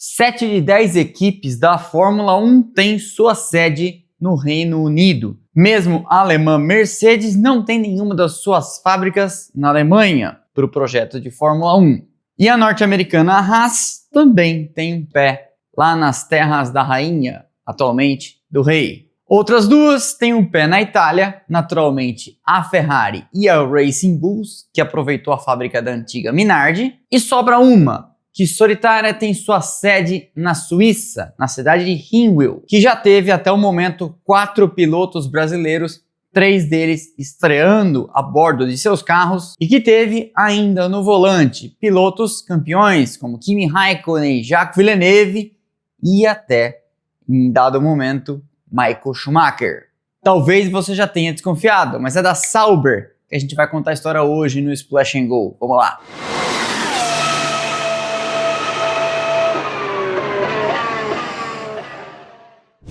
7 de 10 equipes da Fórmula 1 têm sua sede no Reino Unido. Mesmo a alemã Mercedes não tem nenhuma das suas fábricas na Alemanha para o projeto de Fórmula 1. E a norte-americana Haas também tem um pé lá nas terras da rainha, atualmente do rei. Outras duas têm um pé na Itália, naturalmente a Ferrari e a Racing Bulls, que aproveitou a fábrica da antiga Minardi, e sobra uma, que solitária tem sua sede na Suíça, na cidade de Hinwil, que já teve até o momento 4 pilotos brasileiros, 3 deles estreando a bordo de seus carros, e que teve ainda no volante pilotos campeões como Kimi Raikkonen e Jacques Villeneuve e até, em dado momento, Michael Schumacher. Talvez você já tenha desconfiado, mas é da Sauber que a gente vai contar a história hoje no Splash and Go. Vamos lá!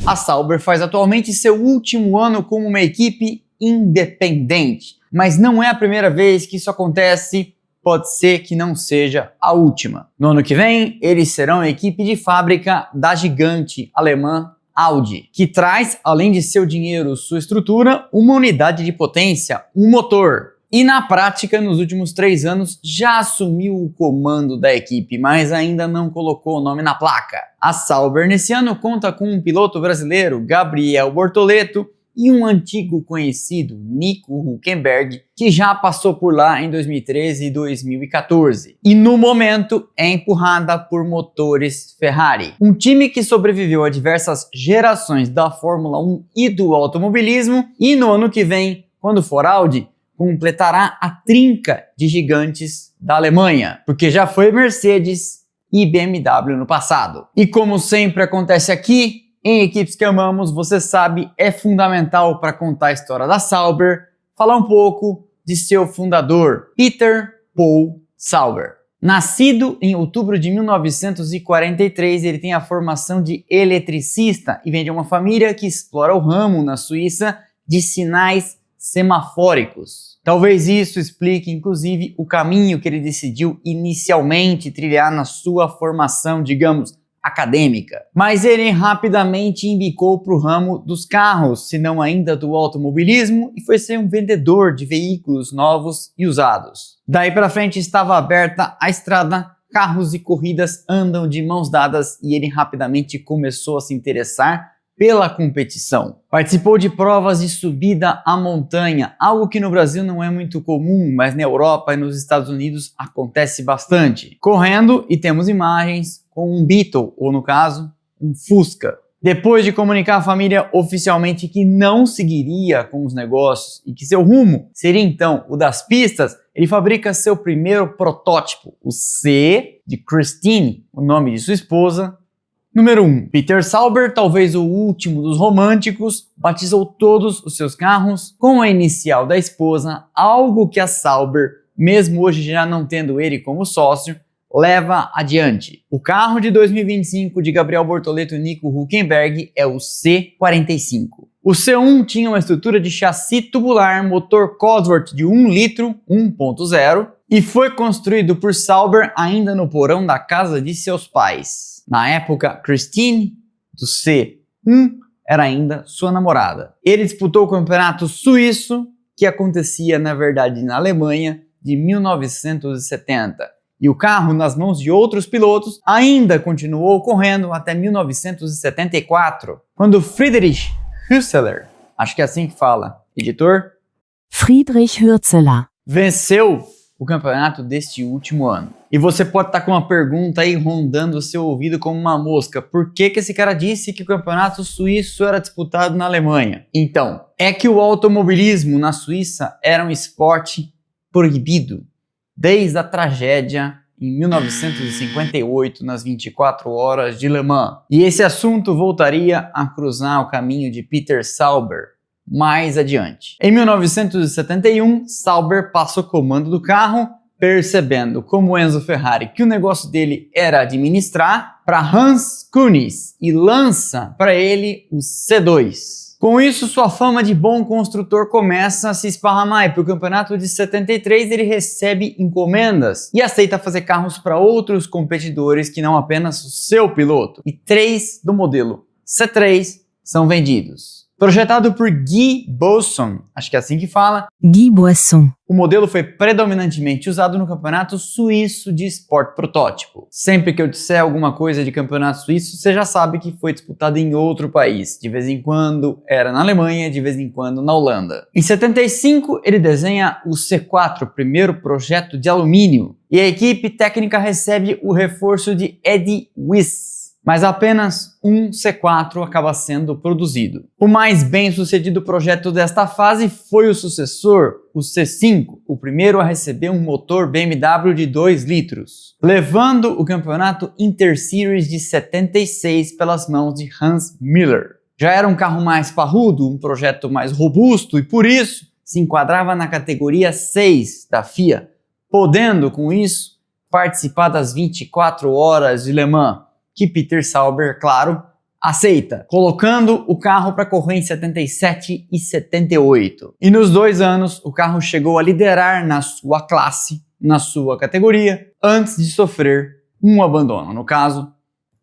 A Sauber faz atualmente seu último ano como uma equipe independente, mas não é a primeira vez que isso acontece, pode ser que não seja a última. No ano que vem, eles serão a equipe de fábrica da gigante alemã Audi, que traz, além de seu dinheiro, sua estrutura, uma unidade de potência, um motor. E na prática, nos últimos 3 anos, já assumiu o comando da equipe, mas ainda não colocou o nome na placa. A Sauber nesse ano conta com um piloto brasileiro, Gabriel Bortoleto, e um antigo conhecido, Nico Hülkenberg, que já passou por lá em 2013 e 2014. E no momento é empurrada por motores Ferrari. Um time que sobreviveu a diversas gerações da Fórmula 1 e do automobilismo, e no ano que vem, quando for Audi, completará a trinca de gigantes da Alemanha, porque já foi Mercedes e BMW no passado. E como sempre acontece aqui, em Equipes que Amamos, você sabe, é fundamental para contar a história da Sauber, falar um pouco de seu fundador, Peter Paul Sauber. Nascido em outubro de 1943, ele tem a formação de eletricista e vem de uma família que explora o ramo na Suíça de sinais semafóricos. Talvez isso explique, inclusive, o caminho que ele decidiu inicialmente trilhar na sua formação, digamos, acadêmica. Mas ele rapidamente embicou para o ramo dos carros, se não ainda do automobilismo, e foi ser um vendedor de veículos novos e usados. Daí para frente estava aberta a estrada, carros e corridas andam de mãos dadas e ele rapidamente começou a se interessar pela competição. Participou de provas de subida à montanha, algo que no Brasil não é muito comum, mas na Europa e nos Estados Unidos acontece bastante. Correndo, e temos imagens com um Beetle, ou no caso, um Fusca. Depois de comunicar à família oficialmente que não seguiria com os negócios e que seu rumo seria então o das pistas, ele fabrica seu primeiro protótipo, o C de Christine, o nome de sua esposa. Número 1. Peter Sauber, talvez o último dos românticos, batizou todos os seus carros com a inicial da esposa, algo que a Sauber, mesmo hoje já não tendo ele como sócio, leva adiante. O carro de 2025 de Gabriel Bortoleto e Nico Hülkenberg é o C45. O C1 tinha uma estrutura de chassi tubular, motor Cosworth de 1 litro 1.0 e foi construído por Sauber ainda no porão da casa de seus pais. Na época, Christine, do C1, era ainda sua namorada. Ele disputou o campeonato suíço, que acontecia, na verdade, na Alemanha, de 1970. E o carro, nas mãos de outros pilotos, ainda continuou correndo até 1974, quando Friedrich Hürzeler, acho que é assim que fala, editor? Friedrich Hürzeler. Venceu o campeonato deste último ano. E você pode estar com uma pergunta aí rondando o seu ouvido como uma mosca. Por que esse cara disse que o campeonato suíço era disputado na Alemanha? Então, é que o automobilismo na Suíça era um esporte proibido desde a tragédia em 1958 nas 24 horas de Le Mans. E esse assunto voltaria a cruzar o caminho de Peter Sauber mais adiante. Em 1971, Sauber passa o comando do carro, percebendo como Enzo Ferrari que o negócio dele era administrar, para Hans Kunis e lança para ele o C2. Com isso, sua fama de bom construtor começa a se esparramar e para o campeonato de 73 ele recebe encomendas e aceita fazer carros para outros competidores que não apenas o seu piloto. E 3 do modelo C3 são vendidos. Projetado por Guy Boisson, acho que é assim que fala, Guy Boisson. o modelo foi predominantemente usado no campeonato suíço de Sport Protótipo. Sempre que eu disser alguma coisa de campeonato suíço, você já sabe que foi disputado em outro país. De vez em quando era na Alemanha, de vez em quando na Holanda. Em 75, ele desenha o C4, primeiro projeto de alumínio, e a equipe técnica recebe o reforço de Eddie Wyss. Mas apenas um C4 acaba sendo produzido. O mais bem-sucedido projeto desta fase foi o sucessor, o C5, o primeiro a receber um motor BMW de 2 litros, levando o campeonato Interseries de 76 pelas mãos de Hans Miller. Já era um carro mais parrudo, um projeto mais robusto e por isso se enquadrava na categoria 6 da FIA, podendo com isso participar das 24 horas de Le Mans, que Peter Sauber, claro, aceita, colocando o carro para correr em 77 e 78. E nos 2 anos, o carro chegou a liderar na sua classe, na sua categoria, antes de sofrer um abandono, no caso,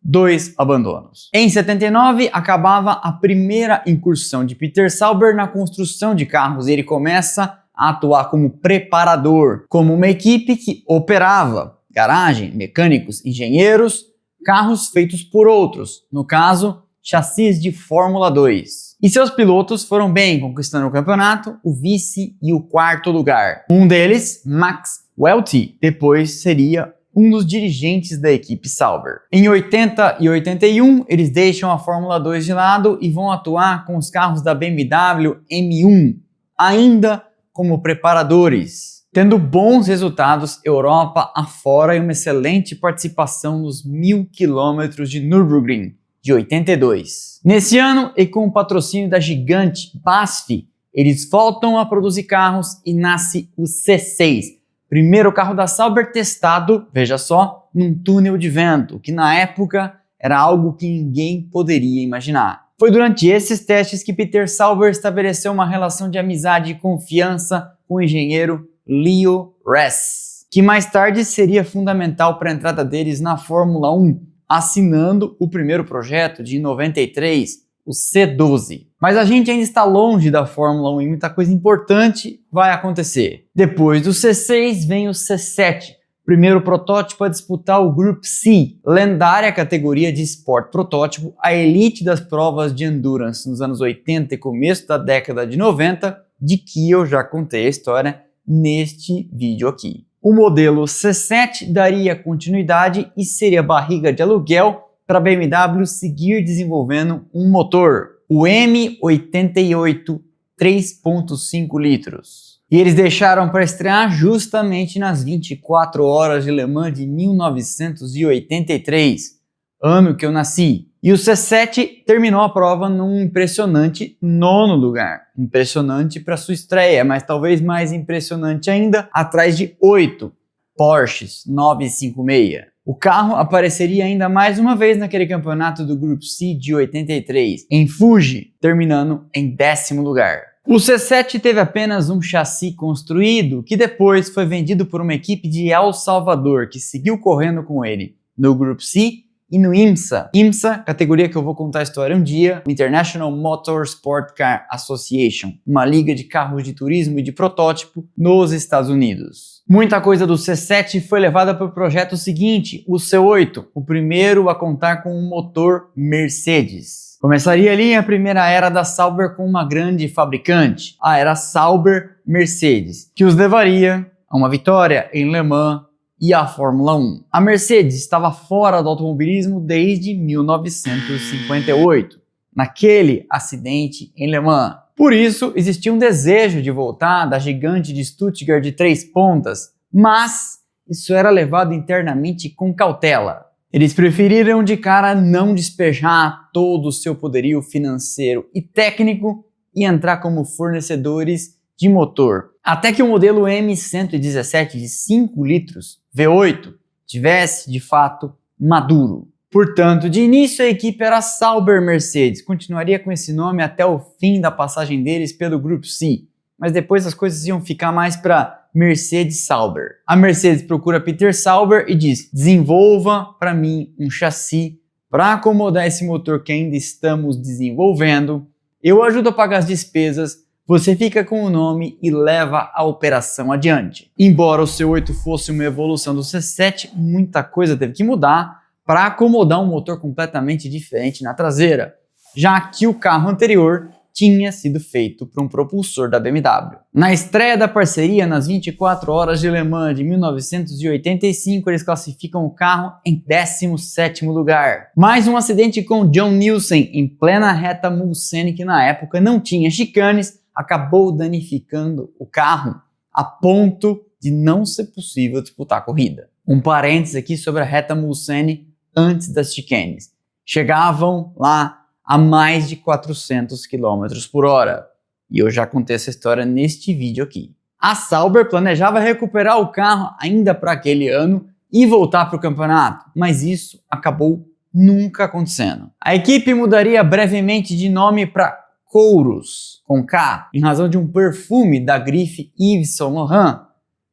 2 abandonos. Em 79, acabava a primeira incursão de Peter Sauber na construção de carros e ele começa a atuar como preparador, como uma equipe que operava garagem, mecânicos, engenheiros, carros feitos por outros, no caso, chassis de Fórmula 2. E seus pilotos foram bem, conquistando o campeonato, o vice e o 4º lugar. Um deles, Max Welty, depois seria um dos dirigentes da equipe Sauber. Em 80 e 81, eles deixam a Fórmula 2 de lado e vão atuar com os carros da BMW M1, ainda como preparadores, tendo bons resultados Europa afora e uma excelente participação nos 1000 km de Nürburgring, de 82. Nesse ano, e com o patrocínio da gigante BASF, eles voltam a produzir carros e nasce o C6, primeiro carro da Sauber testado, veja só, num túnel de vento, que na época era algo que ninguém poderia imaginar. Foi durante esses testes que Peter Sauber estabeleceu uma relação de amizade e confiança com o engenheiro Leo Ress, que mais tarde seria fundamental para a entrada deles na Fórmula 1, assinando o primeiro projeto de 93, o C12. Mas a gente ainda está longe da Fórmula 1 e muita coisa importante vai acontecer. Depois do C6 vem o C7, primeiro protótipo a disputar o Group C, lendária categoria de Sport Protótipo, a elite das provas de endurance nos anos 80 e começo da década de 90, de que eu já contei a história neste vídeo aqui. O modelo C7 daria continuidade e seria barriga de aluguel para a BMW seguir desenvolvendo um motor, o M88 3.5 litros. E eles deixaram para estrear justamente nas 24 horas de Le Mans de 1983, ano que eu nasci. E o C7 terminou a prova num impressionante 9º lugar. Impressionante para sua estreia, mas talvez mais impressionante ainda, atrás de 8 Porsches 956. O carro apareceria ainda mais uma vez naquele campeonato do Group C de 83, em Fuji, terminando em 10º lugar. O C7 teve apenas um chassi construído, que depois foi vendido por uma equipe de El Salvador, que seguiu correndo com ele no Group C e no IMSA. IMSA, categoria que eu vou contar a história um dia, International Motorsport Car Association, uma liga de carros de turismo e de protótipo nos Estados Unidos. Muita coisa do C7 foi levada para o projeto seguinte, o C8, o primeiro a contar com um motor Mercedes. Começaria ali a primeira era da Sauber com uma grande fabricante, a era Sauber-Mercedes, que os levaria a uma vitória em Le Mans e a Fórmula 1. A Mercedes estava fora do automobilismo desde 1958, naquele acidente em Le Mans. Por isso, existia um desejo de voltar da gigante de Stuttgart de 3 pontas, mas isso era levado internamente com cautela. Eles preferiram de cara não despejar todo o seu poderio financeiro e técnico e entrar como fornecedores de motor. Até que o modelo M117 de 5 litros V8 tivesse, de fato, maduro. Portanto, de início a equipe era Sauber Mercedes, continuaria com esse nome até o fim da passagem deles pelo Grupo C, mas depois as coisas iam ficar mais para Mercedes Sauber. A Mercedes procura Peter Sauber e diz: desenvolva para mim um chassi para acomodar esse motor que ainda estamos desenvolvendo, eu ajudo a pagar as despesas, você fica com o nome e leva a operação adiante. Embora o C8 fosse uma evolução do C7, muita coisa teve que mudar para acomodar um motor completamente diferente na traseira, já que o carro anterior tinha sido feito por um propulsor da BMW. Na estreia da parceria, nas 24 horas de Le Mans de 1985, eles classificam o carro em 17º lugar. Mais um acidente com John Nielsen em plena reta Mulsanne, que na época não tinha chicanes, acabou danificando o carro a ponto de não ser possível disputar a corrida. Um parênteses aqui sobre a reta Mulsanne antes das chicanes. Chegavam lá a mais de 400 km por hora. E eu já contei essa história neste vídeo aqui. A Sauber planejava recuperar o carro ainda para aquele ano e voltar para o campeonato, mas isso acabou nunca acontecendo. A equipe mudaria brevemente de nome para Chorus, com K, em razão de um perfume da grife Yves Saint Laurent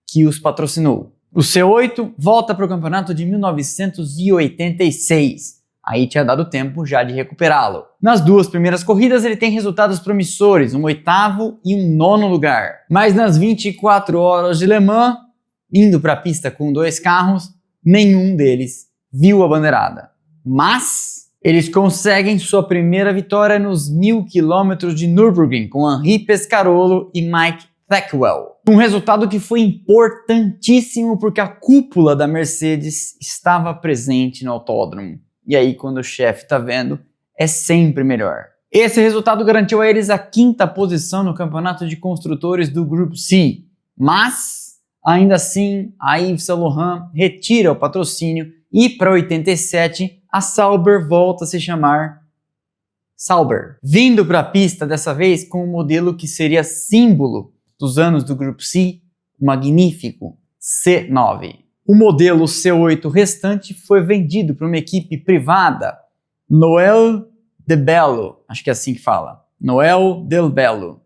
que os patrocinou. O C8 volta para o campeonato de 1986. Aí tinha dado tempo já de recuperá-lo. Nas duas primeiras corridas ele tem resultados promissores, um 8º e um 9º lugar. Mas nas 24 horas de Le Mans, indo para a pista com 2 carros, nenhum deles viu a bandeirada. Mas eles conseguem sua primeira vitória nos 1000 km de Nürburgring com Henri Pescarolo e Mike Thackewell. Um resultado que foi importantíssimo porque a cúpula da Mercedes estava presente no autódromo. E aí, quando o chefe está vendo, é sempre melhor. Esse resultado garantiu a eles a 5ª posição no campeonato de construtores do Grupo C. Mas, ainda assim, a Yves Saint Laurent retira o patrocínio e, para 87, a Sauber volta a se chamar Sauber. Vindo para a pista dessa vez com um modelo que seria símbolo dos anos do Grupo C, o magnífico C9. O modelo C8 restante foi vendido para uma equipe privada, Noel Del Bello, acho que é assim que fala, Noel Del Bello,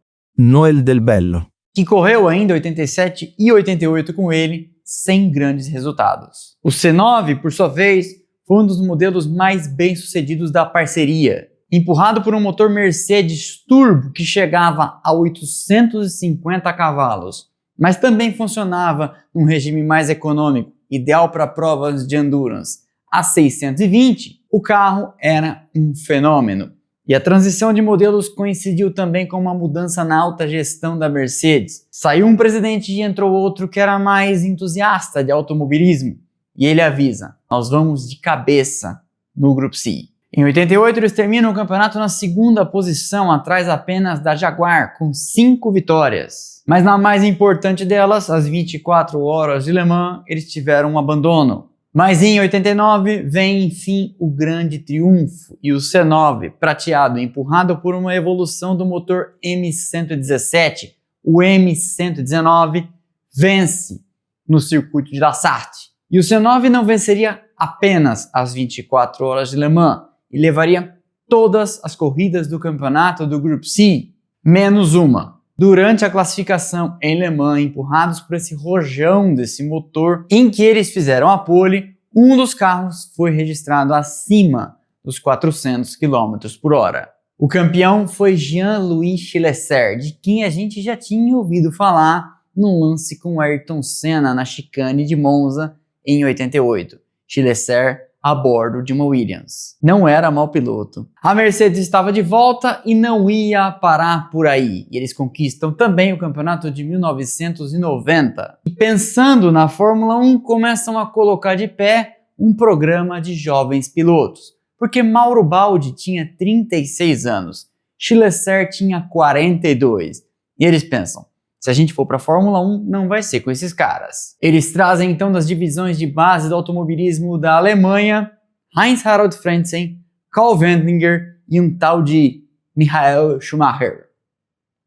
que correu ainda 87 e 88 com ele, sem grandes resultados. O C9, por sua vez, foi um dos modelos mais bem-sucedidos da parceria, empurrado por um motor Mercedes turbo que chegava a 850 cavalos. Mas também funcionava num regime mais econômico, ideal para provas de endurance. A 620, o carro era um fenômeno. E a transição de modelos coincidiu também com uma mudança na alta gestão da Mercedes. Saiu um presidente e entrou outro que era mais entusiasta de automobilismo. E ele avisa: nós vamos de cabeça no Grupo C. Em 88 eles terminam o campeonato na 2ª posição, atrás apenas da Jaguar, com 5 vitórias. Mas na mais importante delas, as 24 horas de Le Mans, eles tiveram um abandono. Mas em 89 vem enfim o grande triunfo e o C9, prateado, empurrado por uma evolução do motor M117, o M119, vence no circuito de La Sarthe. E o C9 não venceria apenas as 24 horas de Le Mans, e levaria todas as corridas do campeonato do Grupo C, menos uma. Durante a classificação em Le Mans, empurrados por esse rojão desse motor em que eles fizeram a pole, um dos carros foi registrado acima dos 400 km por hora. O campeão foi Jean-Louis Chilesser, de quem a gente já tinha ouvido falar no lance com Ayrton Senna na chicane de Monza em 88. Chilesser a bordo de uma Williams. Não era mau piloto. A Mercedes estava de volta e não ia parar por aí. E eles conquistam também o campeonato de 1990. E pensando na Fórmula 1, começam a colocar de pé um programa de jovens pilotos. Porque Mauro Baldi tinha 36 anos, Chilesser tinha 42. E eles pensam: se a gente for para a Fórmula 1, não vai ser com esses caras. Eles trazem então das divisões de base do automobilismo da Alemanha, Heinz-Harald Frentzen, Karl Wendlinger e um tal de Michael Schumacher.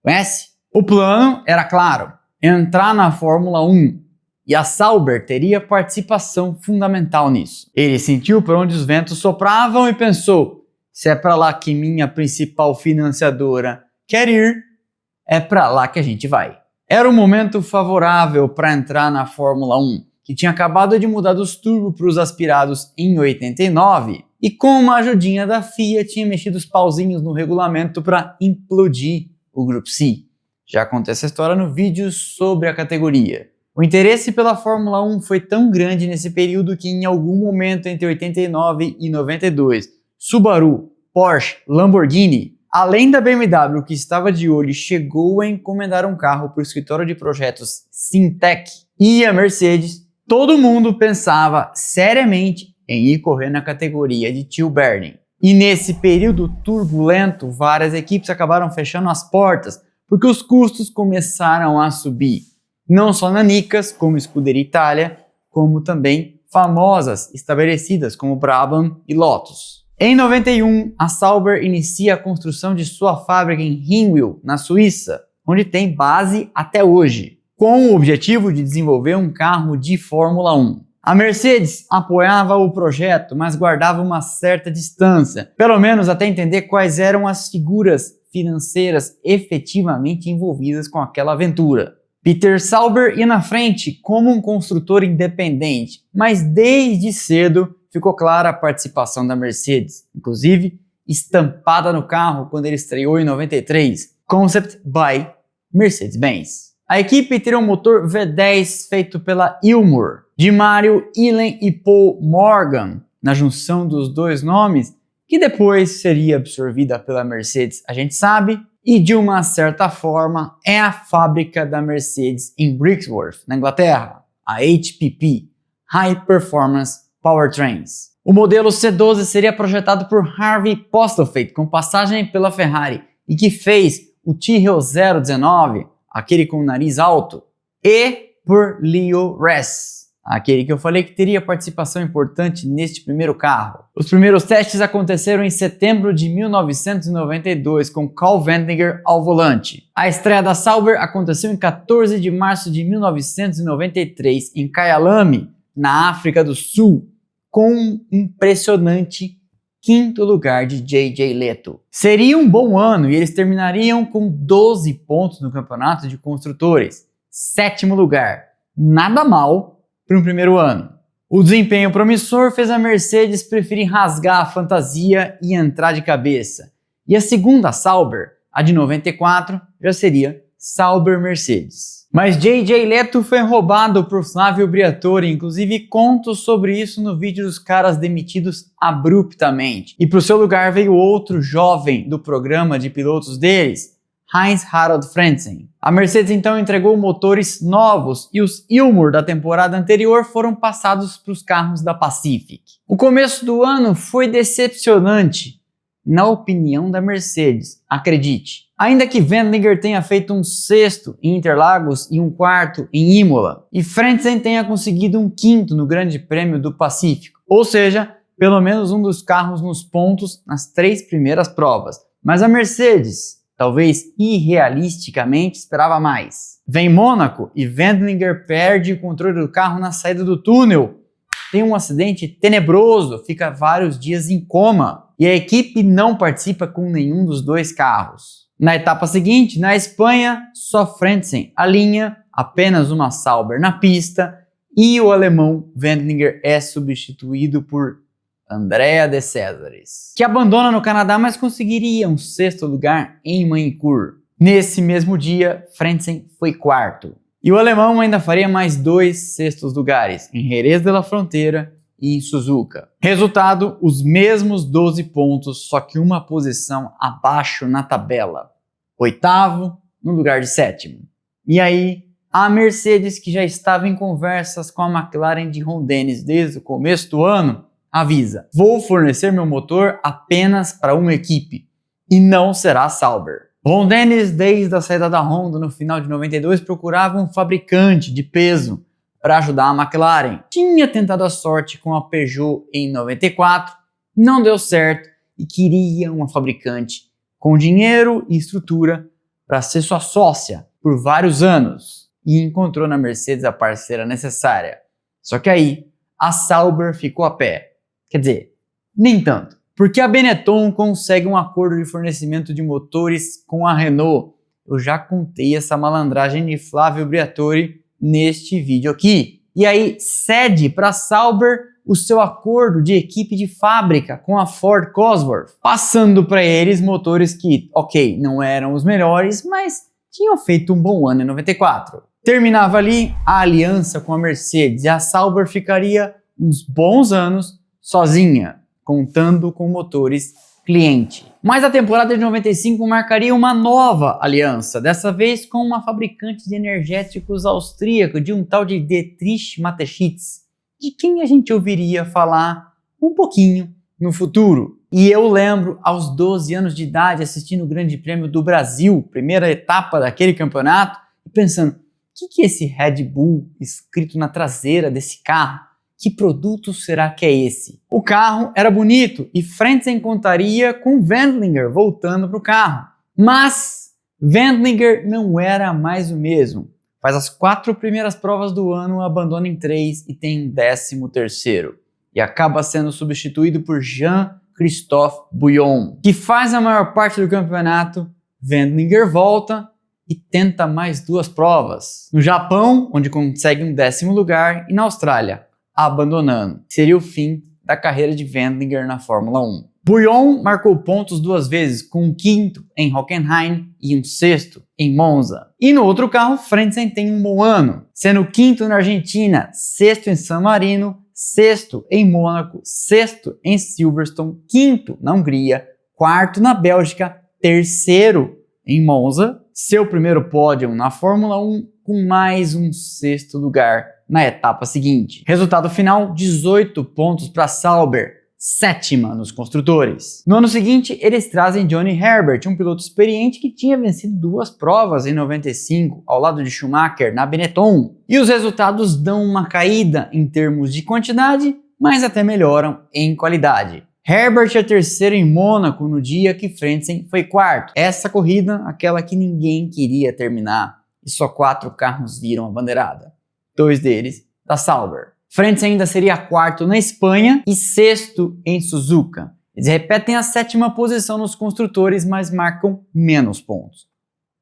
Conhece? O plano era claro: entrar na Fórmula 1. E a Sauber teria participação fundamental nisso. Ele sentiu por onde os ventos sopravam e pensou: se é para lá que minha principal financiadora quer ir, é para lá que a gente vai. Era um momento favorável para entrar na Fórmula 1, que tinha acabado de mudar dos turbos para os aspirados em 89, e com uma ajudinha da FIA tinha mexido os pauzinhos no regulamento para implodir o Grupo C. Já contei essa história no vídeo sobre a categoria. O interesse pela Fórmula 1 foi tão grande nesse período que em algum momento entre 89 e 92, Subaru, Porsche, Lamborghini, além da BMW que estava de olho, chegou a encomendar um carro para o escritório de projetos Syntec, e a Mercedes, todo mundo pensava seriamente em ir correr na categoria de Tio Bernie. E nesse período turbulento, várias equipes acabaram fechando as portas porque os custos começaram a subir. Não só nanicas, como Scuderia Itália, como também famosas estabelecidas como Brabham e Lotus. Em 91, a Sauber inicia a construção de sua fábrica em Hinwil, na Suíça, onde tem base até hoje, com o objetivo de desenvolver um carro de Fórmula 1. A Mercedes apoiava o projeto, mas guardava uma certa distância, pelo menos até entender quais eram as figuras financeiras efetivamente envolvidas com aquela aventura. Peter Sauber ia na frente como um construtor independente, mas desde cedo ficou clara a participação da Mercedes, inclusive estampada no carro quando ele estreou em 93, Concept by Mercedes-Benz. A equipe teria um motor V10 feito pela Ilmor, de Mario Illen e Paul Morgan, na junção dos dois nomes, que depois seria absorvida pela Mercedes, a gente sabe, e de uma certa forma é a fábrica da Mercedes em Brixworth, na Inglaterra, a HPP, High Performance Powertrains. O modelo C12 seria projetado por Harvey Postlewaite, com passagem pela Ferrari, e que fez o Tyrrell 019, aquele com o nariz alto, e por Leo Ress, aquele que eu falei que teria participação importante neste primeiro carro. Os primeiros testes aconteceram em setembro de 1992 com Karl Wendlinger ao volante. A estreia da Sauber aconteceu em 14 de março de 1993 em Kyalami, na África do Sul, com um impressionante quinto lugar de J.J. Leto. Seria um bom ano e eles terminariam com 12 pontos no campeonato de construtores. Sétimo lugar. Nada mal para um primeiro ano. O desempenho promissor fez a Mercedes preferir rasgar a fantasia e entrar de cabeça. E a segunda Sauber, a de 94, já seria Sauber Mercedes. Mas J.J. Leto foi roubado por Flavio Briatore, inclusive conto sobre isso no vídeo dos caras demitidos abruptamente. E para o seu lugar veio outro jovem do programa de pilotos deles, Heinz-Harald Frentzen. A Mercedes então entregou motores novos e os Ilmor da temporada anterior foram passados para os carros da Pacific. O começo do ano foi decepcionante, na opinião da Mercedes, acredite. Ainda que Wendlinger tenha feito um sexto em Interlagos e um quarto em Imola, e Frentzen tenha conseguido um quinto no Grande Prêmio do Pacífico, ou seja, pelo menos um dos carros nos pontos nas 3 primeiras provas. Mas a Mercedes, talvez irrealisticamente, esperava mais. Vem Mônaco e Wendlinger perde o controle do carro na saída do túnel. Tem um acidente tenebroso, fica vários dias em coma e a equipe não participa com nenhum dos dois carros. Na etapa seguinte, na Espanha, só Frentzen alinha, apenas uma Sauber na pista e o alemão Wendlinger é substituído por Andrea de Césares, que abandona no Canadá, mas conseguiria um sexto lugar em Manicur. Nesse mesmo dia, Frentzen foi quarto. E o alemão ainda faria mais 2 sextos lugares, em Jerez de la Frontera e em Suzuka. Resultado, os mesmos 12 pontos, só que uma posição abaixo na tabela. Oitavo no lugar de sétimo. E aí, a Mercedes, que já estava em conversas com a McLaren de Ron Dennis desde o começo do ano, avisa: vou fornecer meu motor apenas para uma equipe, e não será Sauber. Ron Dennis, desde a saída da Honda no final de 92, procurava um fabricante de peso para ajudar a McLaren. Tinha tentado a sorte com a Peugeot em 94, não deu certo e queria uma fabricante com dinheiro e estrutura para ser sua sócia por vários anos. e encontrou na Mercedes a parceira necessária. Só que aí, a Sauber ficou a pé. Quer dizer, nem tanto, porque a Benetton consegue um acordo de fornecimento de motores com a Renault. Eu já contei essa malandragem de Flávio Briatore neste vídeo aqui. E aí cede para a Sauber o seu acordo de equipe de fábrica com a Ford Cosworth, passando para eles motores que, ok, não eram os melhores, mas tinham feito um bom ano em 94. Terminava ali a aliança com a Mercedes e a Sauber ficaria uns bons anos sozinha, contando com motores cliente. Mas a temporada de 95 marcaria uma nova aliança, dessa vez com uma fabricante de energéticos austríaco, de um tal de Dietrich Mateschitz, de quem a gente ouviria falar um pouquinho no futuro. E eu lembro, aos 12 anos de idade, assistindo o Grande Prêmio do Brasil, primeira etapa daquele campeonato, e pensando, o que é esse Red Bull escrito na traseira desse carro? Que produto será que é esse? O carro era bonito e Frentzen contaria com Wendlinger voltando para o carro. Mas Wendlinger não era mais o mesmo. Faz as 4 primeiras provas do ano, abandona em 3 e tem 13º. E acaba sendo substituído por Jean-Christophe Bouillon, que faz a maior parte do campeonato. Wendlinger volta e tenta mais 2 provas. No Japão, onde consegue um 10º lugar, e na Austrália, abandonando. Seria o fim da carreira de Wendlinger na Fórmula 1. Bouillon marcou pontos 2 vezes, com um 5º em Hockenheim e um 6º em Monza. E no outro carro, Frentzen tem um bom ano, sendo 5º na Argentina, 6º em San Marino, 6º em Mônaco, 6º em Silverstone, 5º na Hungria, 4º na Bélgica, 3º em Monza, seu primeiro pódio na Fórmula 1, com mais um 6º lugar na etapa seguinte. Resultado final, 18 pontos para Sauber, 7ª nos construtores. No ano seguinte, eles trazem Johnny Herbert, um piloto experiente que tinha vencido 2 provas em 95, ao lado de Schumacher na Benetton. E os resultados dão uma caída em termos de quantidade, mas até melhoram em qualidade. Herbert é 3º em Mônaco no dia que Frentzen foi 4º. Essa corrida, aquela que ninguém queria terminar, e só 4 carros viram a bandeirada. 2 deles da Sauber. Frentzen ainda seria 4º na Espanha e 6º em Suzuka. Eles repetem a 7ª posição nos construtores, mas marcam menos pontos.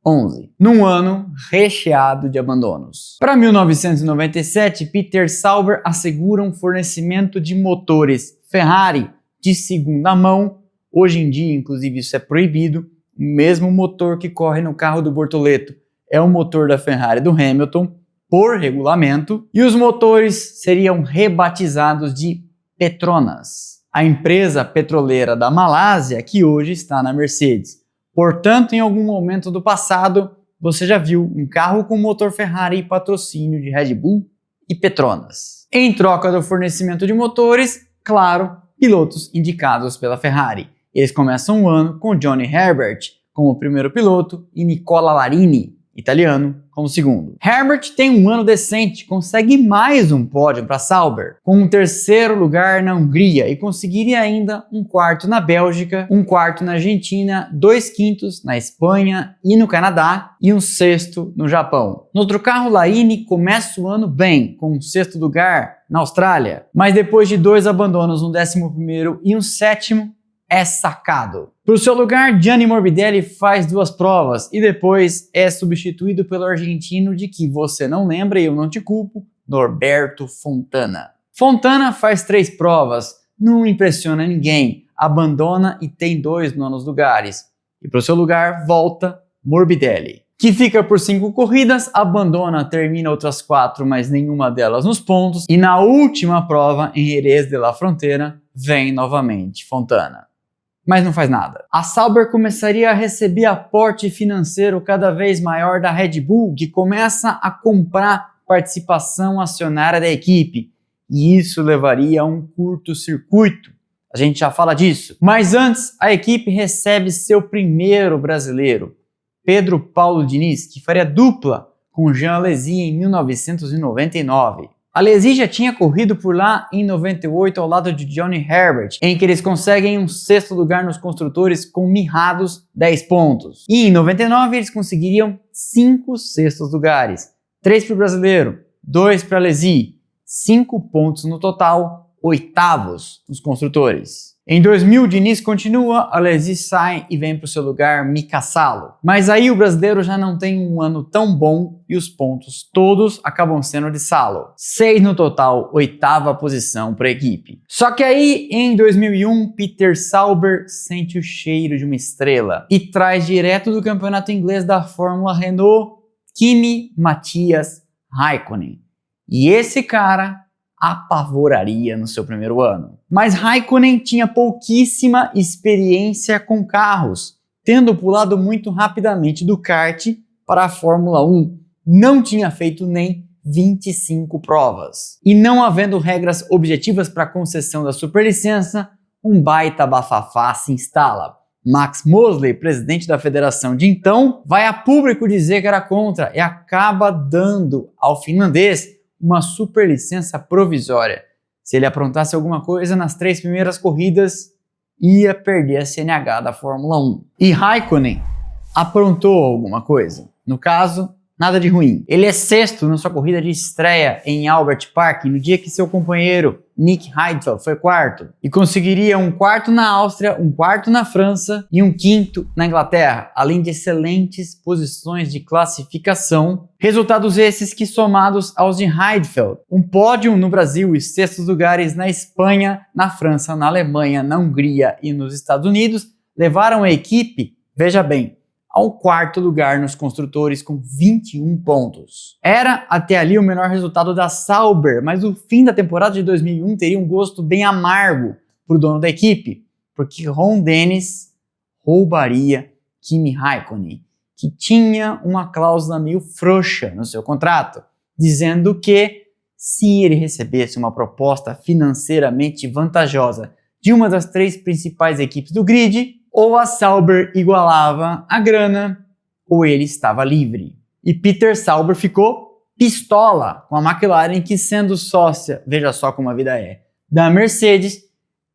11. Num ano recheado de abandonos. Para 1997, Peter Sauber assegura um fornecimento de motores Ferrari de segunda mão. Hoje em dia, inclusive, isso é proibido. O mesmo motor que corre no carro do Bortoleto é o motor da Ferrari do Hamilton, por regulamento, e os motores seriam rebatizados de Petronas, a empresa petroleira da Malásia que hoje está na Mercedes. Portanto, em algum momento do passado, você já viu um carro com motor Ferrari e patrocínio de Red Bull e Petronas. Em troca do fornecimento de motores, claro, pilotos indicados pela Ferrari. Eles começam o ano com Johnny Herbert como primeiro piloto e Nicola Larini, italiano, como segundo. Herbert tem um ano decente, consegue mais um pódio para Sauber, com um 3º lugar na Hungria e conseguiria ainda um 4º na Bélgica, um 4º na Argentina, 2 5º na Espanha e no Canadá e um 6º no Japão. No outro carro, Larini começa o ano bem, com um 6º lugar na Austrália, mas depois de 2 abandonos, um 11º e um 7º, é sacado. Para o seu lugar, Gianni Morbidelli faz 2 provas e depois é substituído pelo argentino de que você não lembra e eu não te culpo, Norberto Fontana. Fontana faz 3 provas, não impressiona ninguém, abandona e tem 2 nonos lugares. E para o seu lugar, volta Morbidelli, que fica por 5 corridas, abandona, termina outras 4, mas nenhuma delas nos pontos. E na última prova, em Jerez de la Frontera, vem novamente Fontana. Mas não faz nada. A Sauber começaria a receber aporte financeiro cada vez maior da Red Bull, que começa a comprar participação acionária da equipe. E isso levaria a um curto-circuito. A gente já fala disso. Mas antes, a equipe recebe seu primeiro brasileiro, Pedro Paulo Diniz, que faria dupla com Jean Alesi em 1999. Alesi já tinha corrido por lá em 98 ao lado de Johnny Herbert, em que eles conseguem um 6º lugar nos construtores com mirrados 10 pontos. E em 99 eles conseguiriam 5 6º lugares, 3 para o brasileiro, 2 para a Alesi, 5 pontos no total, 8º nos construtores. Em 2000, Diniz continua, a Alesi sai e vem para o seu lugar Mika Salo. Mas aí o brasileiro já não tem um ano tão bom e os pontos todos acabam sendo de Salo. 6 no total, 8ª posição para a equipe. Só que aí, em 2001, Peter Sauber sente o cheiro de uma estrela e traz direto do campeonato inglês da Fórmula Renault, Kimi Matthias Raikkonen. E esse cara apavoraria no seu primeiro ano. Mas Raikkonen tinha pouquíssima experiência com carros, tendo pulado muito rapidamente do kart para a Fórmula 1. Não tinha feito nem 25 provas. E não havendo regras objetivas para a concessão da superlicença, um baita bafafá se instala. Max Mosley, presidente da federação de então, vai a público dizer que era contra e acaba dando ao finlandês uma superlicença provisória. Se ele aprontasse alguma coisa nas 3 primeiras corridas, ia perder a CNH da Fórmula 1. E Raikkonen aprontou alguma coisa. No caso, nada de ruim. Ele é 6º na sua corrida de estreia em Albert Park, no dia que seu companheiro Nick Heidfeld foi 4º, e conseguiria um 4º na Áustria, um 4º na França e um 5º na Inglaterra, além de excelentes posições de classificação. Resultados esses que, somados aos de Heidfeld, um pódio no Brasil e 6º lugares na Espanha, na França, na Alemanha, na Hungria e nos Estados Unidos, levaram a equipe, veja bem, ao 4º lugar nos construtores com 21 pontos. Era até ali o menor resultado da Sauber, mas o fim da temporada de 2001 teria um gosto bem amargo para o dono da equipe, porque Ron Dennis roubaria Kimi Raikkonen, que tinha uma cláusula meio frouxa no seu contrato, dizendo que se ele recebesse uma proposta financeiramente vantajosa de uma das 3 principais equipes do grid, ou a Sauber igualava a grana, ou ele estava livre. E Peter Sauber ficou pistola com a McLaren, que, sendo sócia, veja só como a vida é, da Mercedes,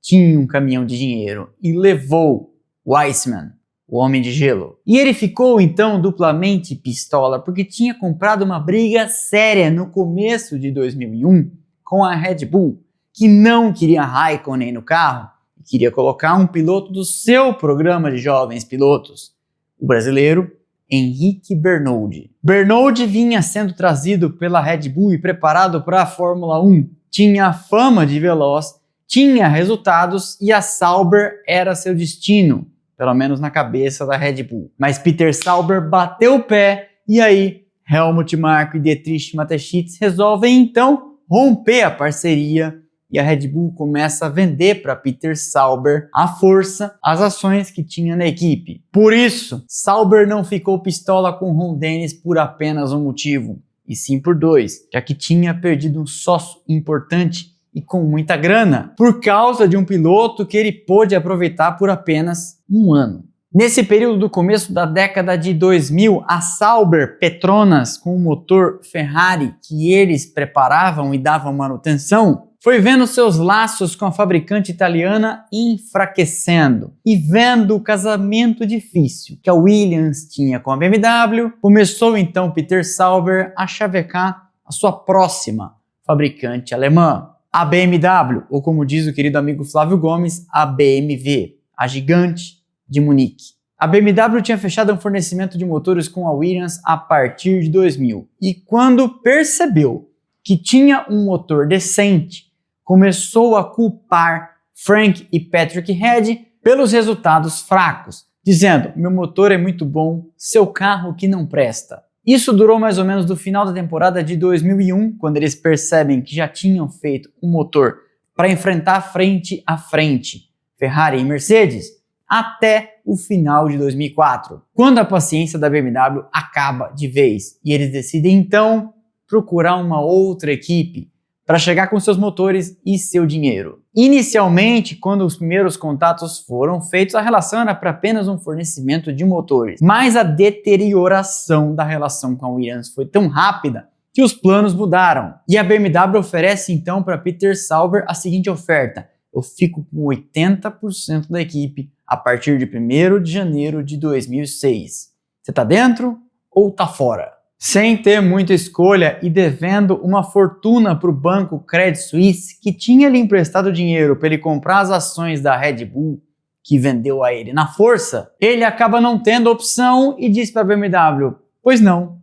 tinha um caminhão de dinheiro e levou Weissman, o Homem de Gelo. E ele ficou então duplamente pistola porque tinha comprado uma briga séria no começo de 2001 com a Red Bull, que não queria Raikkonen no carro, queria colocar um piloto do seu programa de jovens pilotos, o brasileiro Henrique Bernoldi. Bernoldi vinha sendo trazido pela Red Bull e preparado para a Fórmula 1. Tinha fama de veloz, tinha resultados e a Sauber era seu destino, pelo menos na cabeça da Red Bull. Mas Peter Sauber bateu o pé e aí Helmut Marko e Dietrich Mateschitz resolvem então romper a parceria e a Red Bull começa a vender para Peter Sauber à força as ações que tinha na equipe. Por isso, Sauber não ficou pistola com Ron Dennis por apenas um motivo, e sim por 2, já que tinha perdido um sócio importante e com muita grana, por causa de um piloto que ele pôde aproveitar por apenas um ano. Nesse período do começo da década de 2000, a Sauber Petronas, com o motor Ferrari que eles preparavam e davam manutenção, foi vendo seus laços com a fabricante italiana enfraquecendo e vendo o casamento difícil que a Williams tinha com a BMW, começou então Peter Sauber a chavecar a sua próxima fabricante alemã, a BMW, ou como diz o querido amigo Flávio Gomes, a BMW, a gigante de Munique. A BMW tinha fechado um fornecimento de motores com a Williams a partir de 2000 e quando percebeu que tinha um motor decente, começou a culpar Frank e Patrick Head pelos resultados fracos, dizendo: meu motor é muito bom, seu carro que não presta. Isso durou mais ou menos do final da temporada de 2001, quando eles percebem que já tinham feito um motor para enfrentar frente a frente Ferrari e Mercedes, até o final de 2004, quando a paciência da BMW acaba de vez e eles decidem então procurar uma outra equipe para chegar com seus motores e seu dinheiro. Inicialmente, quando os primeiros contatos foram feitos, a relação era para apenas um fornecimento de motores, mas a deterioração da relação com a Williams foi tão rápida que os planos mudaram. E a BMW oferece então para Peter Sauber a seguinte oferta: eu fico com 80% da equipe a partir de 1º de janeiro de 2006. Você tá dentro ou tá fora? Sem ter muita escolha e devendo uma fortuna para o banco Credit Suisse, que tinha lhe emprestado dinheiro para ele comprar as ações da Red Bull, que vendeu a ele na força, ele acaba não tendo opção e diz para a BMW: pois não,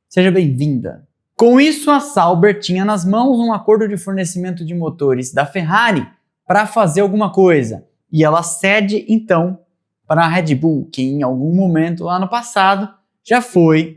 seja bem-vinda. Com isso, a Sauber tinha nas mãos um acordo de fornecimento de motores da Ferrari para fazer alguma coisa, e ela cede então para a Red Bull, que em algum momento lá no passado já foi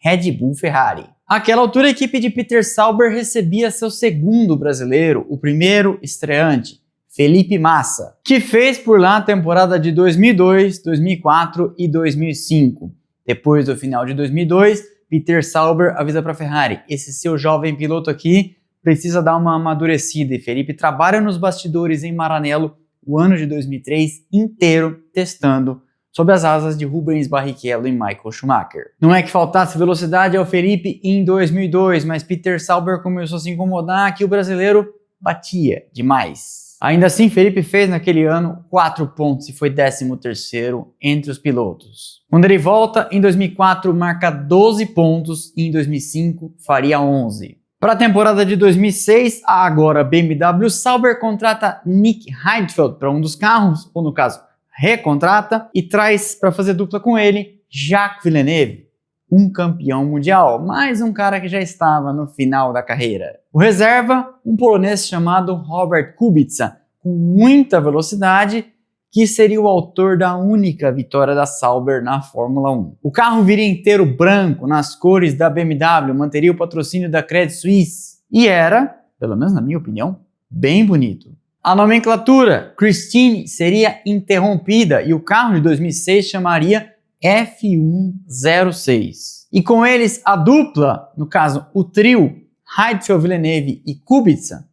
Red Bull Ferrari. Àquela altura, a equipe de Peter Sauber recebia seu segundo brasileiro, o primeiro estreante, Felipe Massa, que fez por lá a temporada de 2002, 2004 e 2005. Depois do final de 2002, Peter Sauber avisa para a Ferrari: esse seu jovem piloto aqui precisa dar uma amadurecida, e Felipe trabalha nos bastidores em Maranello o ano de 2003 inteiro testando sob as asas de Rubens Barrichello e Michael Schumacher. Não é que faltasse velocidade ao Felipe em 2002, mas Peter Sauber começou a se incomodar que o brasileiro batia demais. Ainda assim, Felipe fez naquele ano 4 pontos e foi 13º entre os pilotos. Quando ele volta, em 2004, marca 12 pontos e em 2005 faria 11. Para a temporada de 2006, a agora BMW Sauber contrata Nick Heidfeld para um dos carros, ou no caso, recontrata e traz para fazer dupla com ele Jacques Villeneuve, um campeão mundial, mais um cara que já estava no final da carreira. O reserva, um polonês chamado Robert Kubica, com muita velocidade, que seria o autor da única vitória da Sauber na Fórmula 1. O carro viria inteiro branco, nas cores da BMW, manteria o patrocínio da Credit Suisse e era, pelo menos na minha opinião, bem bonito. A nomenclatura Christine seria interrompida e o carro de 2006 chamaria F106. E com eles a dupla, no caso o trio Heidfeld, Villeneuve e Kubica,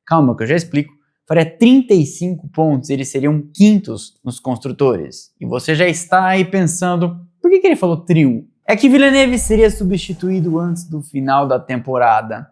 calma que eu já explico, faria 35 pontos, eles seriam quintos nos construtores. E você já está aí pensando, por que ele falou trio? É que Villeneuve seria substituído antes do final da temporada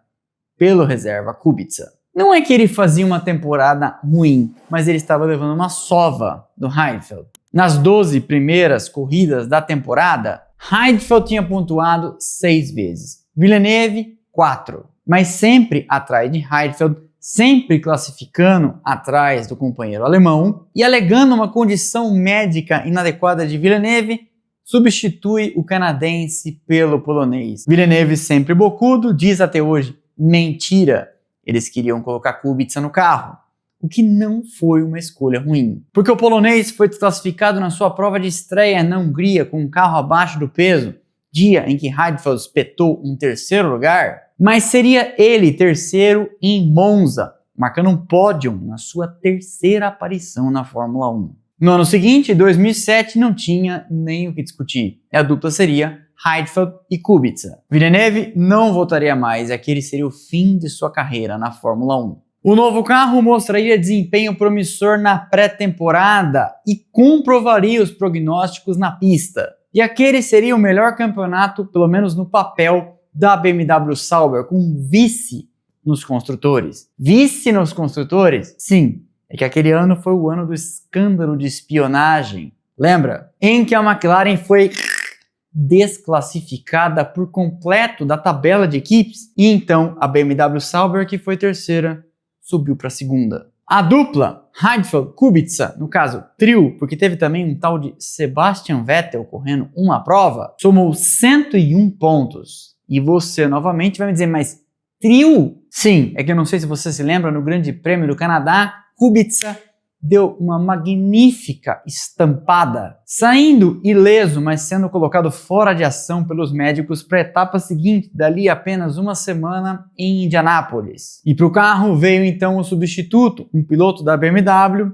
pelo reserva Kubica. Não é que ele fazia uma temporada ruim, mas ele estava levando uma sova do Heidfeld. Nas 12 primeiras corridas da temporada, Heidfeld tinha pontuado 6 vezes, Villeneuve 4, mas sempre atrás de Heidfeld, sempre classificando atrás do companheiro alemão e alegando uma condição médica inadequada de Villeneuve, substitui o canadense pelo polonês. Villeneuve, sempre bocudo, diz até hoje: mentira, eles queriam colocar Kubica no carro, o que não foi uma escolha ruim. Porque o polonês foi desclassificado na sua prova de estreia na Hungria com um carro abaixo do peso, dia em que Heidfeld espetou um 3º lugar, mas seria ele terceiro em Monza, marcando um pódio na sua 3ª aparição na Fórmula 1. No ano seguinte, 2007, não tinha nem o que discutir. A dupla seria Heidfeld e Kubica. Villeneuve não voltaria mais, e aquele seria o fim de sua carreira na Fórmula 1. O novo carro mostraria desempenho promissor na pré-temporada e comprovaria os prognósticos na pista. E aquele seria o melhor campeonato, pelo menos no papel, da BMW Sauber, com vice nos construtores. Vice nos construtores? Sim, é que aquele ano foi o ano do escândalo de espionagem. Lembra? Em que a McLaren foi desclassificada por completo da tabela de equipes, e então a BMW Sauber, que foi terceira, subiu para a segunda. A dupla Heidfeld-Kubica, no caso trio, porque teve também um tal de Sebastian Vettel correndo uma prova, somou 101 pontos. E você novamente vai me dizer, mas trio? Sim, é que eu não sei se você se lembra, no Grande Prêmio do Canadá, Kubica deu uma magnífica estampada, saindo ileso, mas sendo colocado fora de ação pelos médicos para a etapa seguinte, dali apenas uma semana em Indianápolis. E para o carro veio então o substituto, um piloto da BMW,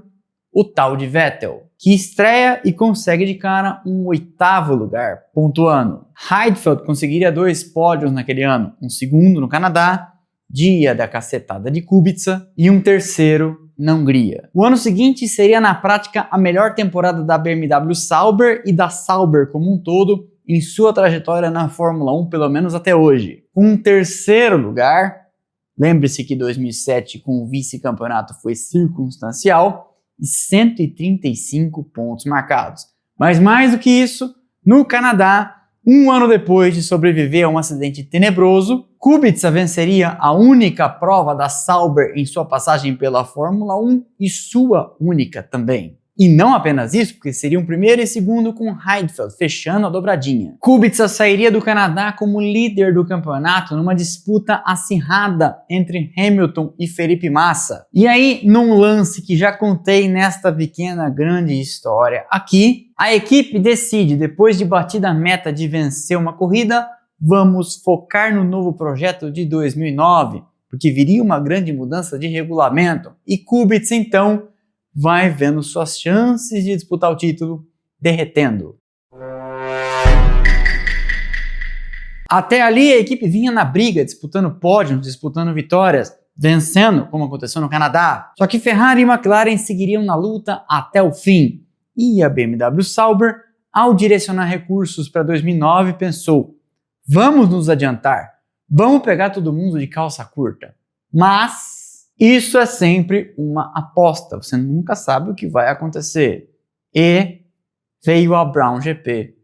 o tal de Vettel, que estreia e consegue de cara um 8º lugar, pontuando. Heidfeld conseguiria 2 pódios naquele ano, um segundo no Canadá, dia da cacetada de Kubica, e um terceiro na Hungria. O ano seguinte seria na prática a melhor temporada da BMW Sauber e da Sauber como um todo em sua trajetória na Fórmula 1, pelo menos até hoje. Um 3º lugar, lembre-se que 2007 com o vice-campeonato foi circunstancial, e 135 pontos marcados. Mas mais do que isso, no Canadá, Um ano depois de sobreviver a um acidente tenebroso, Kubica venceria a única prova da Sauber em sua passagem pela Fórmula 1 e sua única também. E não apenas isso, porque seriam primeiro e segundo com Heidfeld, fechando a dobradinha. Kubica sairia do Canadá como líder do campeonato numa disputa acirrada entre Hamilton e Felipe Massa. E aí, num lance que já contei nesta pequena grande história aqui, a equipe decide, depois de batida a meta de vencer uma corrida, vamos focar no novo projeto de 2009, porque viria uma grande mudança de regulamento. E Kubica, então, vai vendo suas chances de disputar o título derretendo. Até ali a equipe vinha na briga, disputando pódios, disputando vitórias, vencendo, como aconteceu no Canadá. Só que Ferrari e McLaren seguiriam na luta até o fim. E a BMW Sauber, ao direcionar recursos para 2009, pensou: vamos nos adiantar, vamos pegar todo mundo de calça curta. Mas isso é sempre uma aposta, você nunca sabe o que vai acontecer. E veio a Brown GP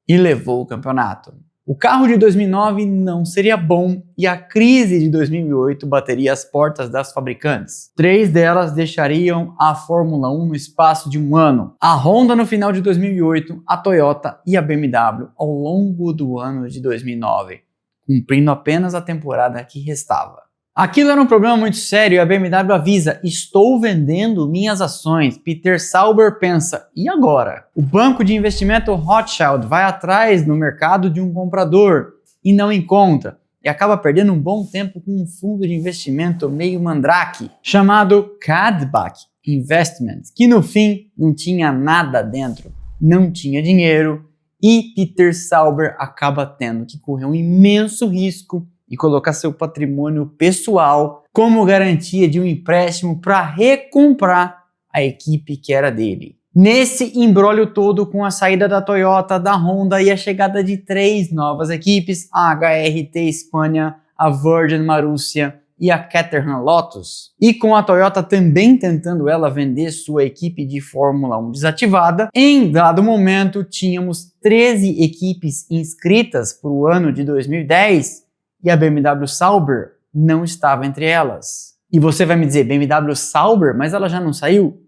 e levou o campeonato. O carro de 2009 não seria bom e a crise de 2008 bateria as portas das fabricantes. 3 delas deixariam a Fórmula 1 no espaço de um ano. A Honda no final de 2008, a Toyota e a BMW ao longo do ano de 2009, cumprindo apenas a temporada que restava. Aquilo era um problema muito sério e a BMW avisa: estou vendendo minhas ações. Peter Sauber pensa: e agora? O banco de investimento Rothschild vai atrás no mercado de um comprador e não encontra. E acaba perdendo um bom tempo com um fundo de investimento meio mandrake, chamado Cadbach Investments, que no fim não tinha nada dentro, não tinha dinheiro e Peter Sauber acaba tendo que correr um imenso risco e colocar seu patrimônio pessoal como garantia de um empréstimo para recomprar a equipe que era dele. Nesse imbróglio todo, com a saída da Toyota, da Honda e a chegada de 3 novas equipes, a HRT Espanha, a Virgin Marussia e a Caterham Lotus, e com a Toyota também tentando ela vender sua equipe de Fórmula 1 desativada, em dado momento tínhamos 13 equipes inscritas para o ano de 2010, e a BMW Sauber não estava entre elas. E você vai me dizer: BMW Sauber, mas ela já não saiu?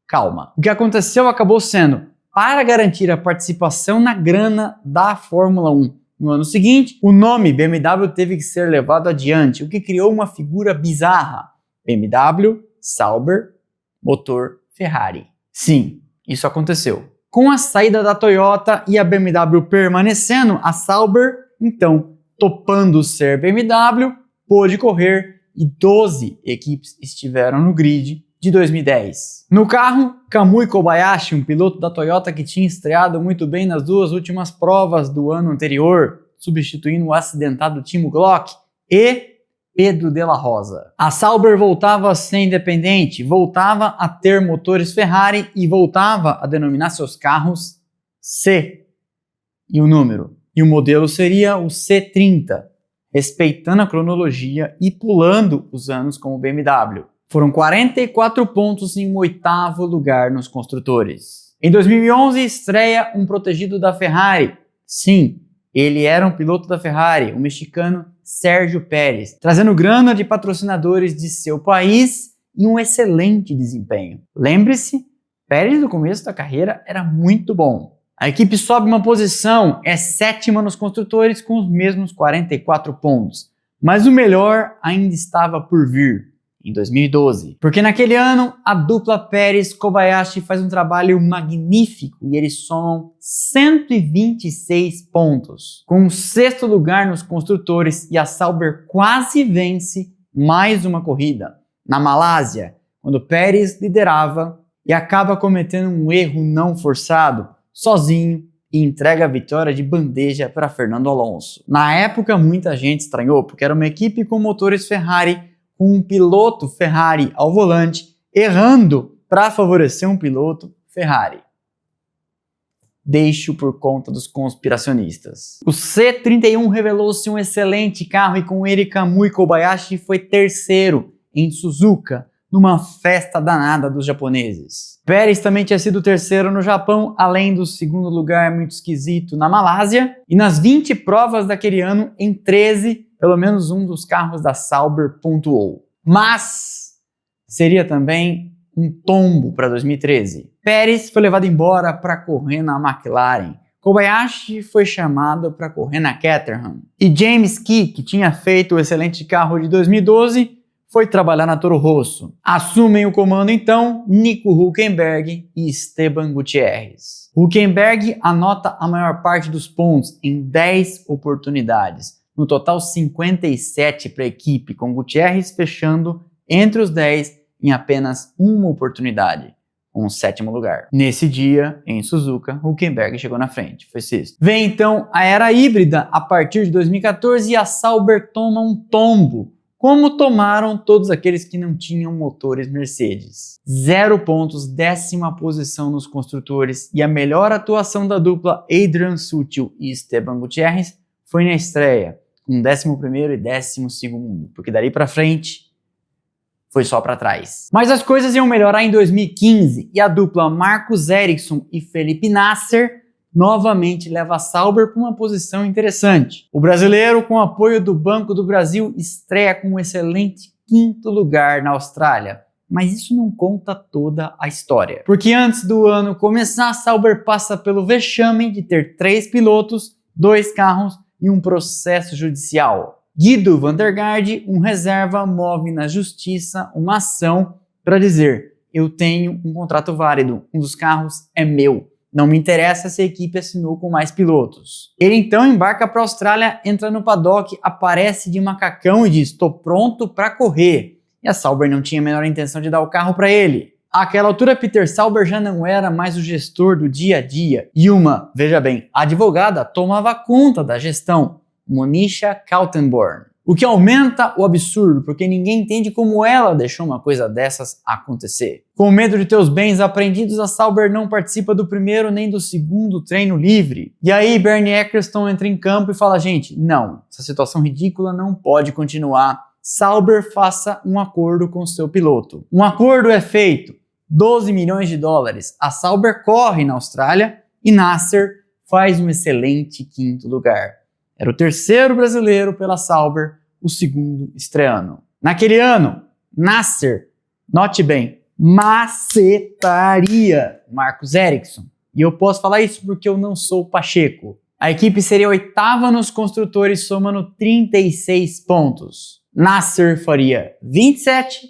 Calma. O que aconteceu acabou sendo, para garantir a participação na grana da Fórmula 1 no ano seguinte, o nome BMW teve que ser levado adiante, o que criou uma figura bizarra: BMW Sauber, motor Ferrari. Sim, isso aconteceu. Com a saída da Toyota e a BMW permanecendo, a Sauber, então, topando ser BMW, pôde correr e 12 equipes estiveram no grid de 2010. No carro, Kamui Kobayashi, um piloto da Toyota que tinha estreado muito bem nas 2 últimas provas do ano anterior, substituindo o acidentado Timo Glock, e Pedro de la Rosa. A Sauber voltava a ser independente, voltava a ter motores Ferrari e voltava a denominar seus carros C e o número. E o modelo seria o C30, respeitando a cronologia e pulando os anos como BMW. Foram 44 pontos em um 8º lugar nos construtores. Em 2011, estreia um protegido da Ferrari. Sim, ele era um piloto da Ferrari, o mexicano Sérgio Pérez, trazendo grana de patrocinadores de seu país e um excelente desempenho. Lembre-se, Pérez no começo da carreira era muito bom. A equipe sobe uma posição, é 7ª nos construtores com os mesmos 44 pontos. Mas o melhor ainda estava por vir, em 2012. Porque naquele ano, a dupla Pérez-Kobayashi faz um trabalho magnífico e eles somam 126 pontos. Com o 6º lugar nos construtores e a Sauber quase vence mais uma corrida, na Malásia, quando Pérez liderava e acaba cometendo um erro não forçado, sozinho, e entrega a vitória de bandeja para Fernando Alonso. Na época, muita gente estranhou, porque era uma equipe com motores Ferrari, com um piloto Ferrari ao volante, errando para favorecer um piloto Ferrari. Deixo por conta dos conspiracionistas. O C31 revelou-se um excelente carro e com ele Kamui Kobayashi foi 3º em Suzuka, numa festa danada dos japoneses. Pérez também tinha sido terceiro no Japão, além do segundo lugar muito esquisito na Malásia, e nas 20 provas daquele ano, em 13, pelo menos um dos carros da Sauber pontuou. Mas seria também um tombo para 2013. Pérez foi levado embora para correr na McLaren. Kobayashi foi chamado para correr na Caterham. E James Key, que tinha feito o excelente carro de 2012, foi trabalhar na Toro Rosso. Assumem o comando então Nico Hülkenberg e Esteban Gutierrez. Hülkenberg anota a maior parte dos pontos em 10 oportunidades. No total 57 para a equipe, com Gutierrez fechando entre os 10 em apenas uma oportunidade, com o 7º lugar. Nesse dia, em Suzuka, Hülkenberg chegou na frente, foi sexto. Vem então a era híbrida a partir de 2014 e a Sauber toma um tombo, como tomaram todos aqueles que não tinham motores Mercedes. 0 pontos, 10ª posição nos construtores, e a melhor atuação da dupla Adrian Sutil e Esteban Gutierrez foi na estreia, com 11º e 12º, porque dali pra frente foi só para trás. Mas as coisas iam melhorar em 2015 e a dupla Marcus Ericsson e Felipe Nasser novamente leva a Sauber para uma posição interessante. O brasileiro, com apoio do Banco do Brasil, estreia com um excelente 5º lugar na Austrália. Mas isso não conta toda a história. Porque antes do ano começar, a Sauber passa pelo vexame de ter 3 pilotos, 2 carros e um processo judicial. Guido van der Garde, um reserva, move na justiça uma ação para dizer: eu tenho um contrato válido, um dos carros é meu, não me interessa se a equipe assinou com mais pilotos. Ele então embarca para a Austrália, entra no paddock, aparece de macacão e diz: estou pronto para correr. E a Sauber não tinha a menor intenção de dar o carro para ele. Àquela altura, Peter Sauber já não era mais o gestor do dia a dia, e uma, veja bem, advogada tomava conta da gestão, Monisha Kaltenborn. O que aumenta o absurdo, porque ninguém entende como ela deixou uma coisa dessas acontecer. Com medo de ter os bens apreendidos, a Sauber não participa do primeiro nem do segundo treino livre. E aí Bernie Ecclestone entra em campo e fala: gente, não, essa situação ridícula não pode continuar. Sauber, faça um acordo com seu piloto. Um acordo é feito. 12 milhões de dólares. A Sauber corre na Austrália e Nasser faz um excelente 5º lugar. Era o 3º brasileiro pela Sauber, o 2º estreando. Naquele ano, Nasser, note bem, macetaria Marcus Ericsson. E eu posso falar isso porque eu não sou Pacheco. A equipe seria 8ª nos construtores, somando 36 pontos. Nasser faria 27,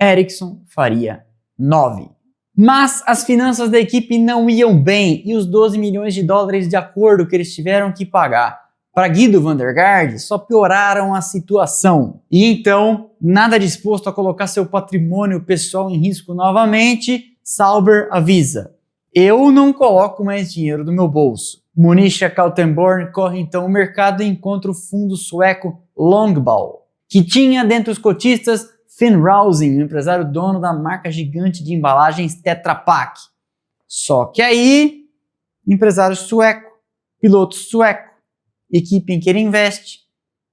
Ericsson faria 9. Mas as finanças da equipe não iam bem e os 12 milhões de dólares de acordo que eles tiveram que pagar para Guido van der Garde só pioraram a situação. E então, nada disposto a colocar seu patrimônio pessoal em risco novamente, Sauber avisa: eu não coloco mais dinheiro do meu bolso. Monisha Kaltenborn corre então o mercado e encontra o fundo sueco Longball, que tinha dentre os cotistas Finn Rausing, um empresário dono da marca gigante de embalagens Tetra Pak. Só que aí, empresário sueco, piloto sueco, equipe em que ele investe,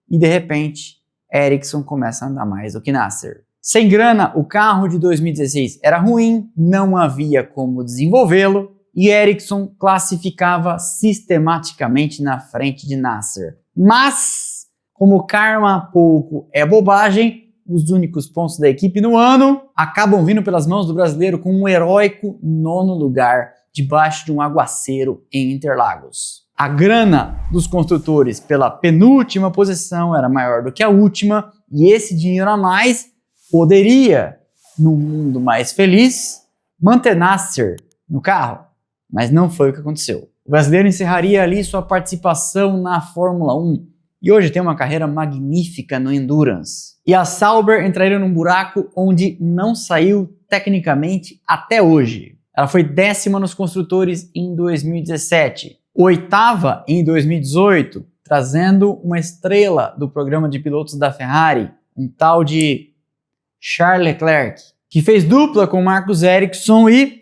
e de repente, Ericsson começa a andar mais do que Nasser. Sem grana, o carro de 2016 era ruim, não havia como desenvolvê-lo, e Ericsson classificava sistematicamente na frente de Nasser. Mas, como karma pouco é bobagem, os únicos pontos da equipe no ano acabam vindo pelas mãos do brasileiro com um heróico 9º lugar, debaixo de um aguaceiro em Interlagos. A grana dos construtores pela penúltima posição era maior do que a última, e esse dinheiro a mais poderia, num mundo mais feliz, manter Nasser no carro, mas não foi o que aconteceu. O brasileiro encerraria ali sua participação na Fórmula 1 e hoje tem uma carreira magnífica no Endurance. E a Sauber entraria num buraco onde não saiu tecnicamente até hoje. Ela foi 10ª nos construtores em 2017, 8ª em 2018, trazendo uma estrela do programa de pilotos da Ferrari, um tal de Charles Leclerc, que fez dupla com Marcus Ericsson e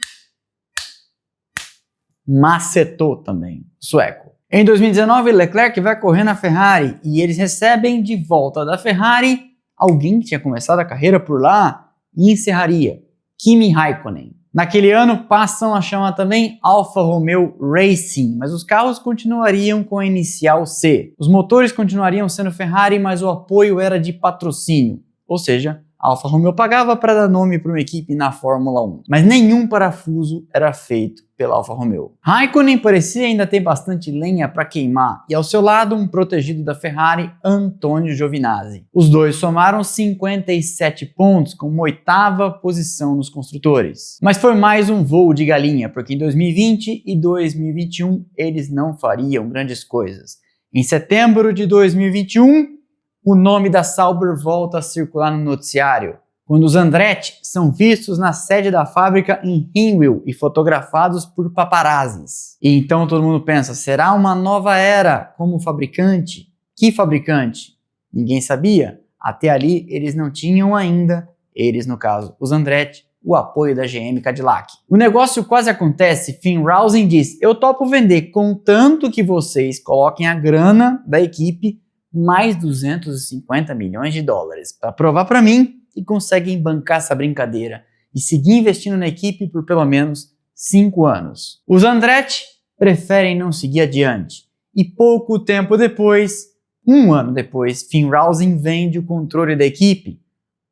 macetou também, sueco. Em 2019, Leclerc vai correr na Ferrari e eles recebem de volta da Ferrari alguém que tinha começado a carreira por lá, e encerraria Kimi Raikkonen. Naquele ano passam a chamar também Alfa Romeo Racing, mas os carros continuariam com a inicial C. Os motores continuariam sendo Ferrari, mas o apoio era de patrocínio, ou seja, a Alfa Romeo pagava para dar nome para uma equipe na Fórmula 1, mas nenhum parafuso era feito pela Alfa Romeo. Raikkonen parecia ainda ter bastante lenha para queimar, e ao seu lado um protegido da Ferrari, Antonio Giovinazzi. Os dois somaram 57 pontos, com uma 8ª posição nos construtores. Mas foi mais um voo de galinha, porque em 2020 e 2021 eles não fariam grandes coisas. Em setembro de 2021, o nome da Sauber volta a circular no noticiário, quando os Andretti são vistos na sede da fábrica em Hinwil e fotografados por paparazzis. E então todo mundo pensa, será uma nova era como fabricante? Que fabricante? Ninguém sabia. Até ali eles não tinham ainda, eles no caso, os Andretti, o apoio da GM Cadillac. O negócio quase acontece, Finn Rausing diz, eu topo vender contanto que vocês coloquem a grana da equipe mais 250 milhões de dólares para provar para mim que conseguem bancar essa brincadeira e seguir investindo na equipe por pelo menos 5 anos. Os Andretti preferem não seguir adiante e pouco tempo depois, 1 ano depois, Finn Rausing vende o controle da equipe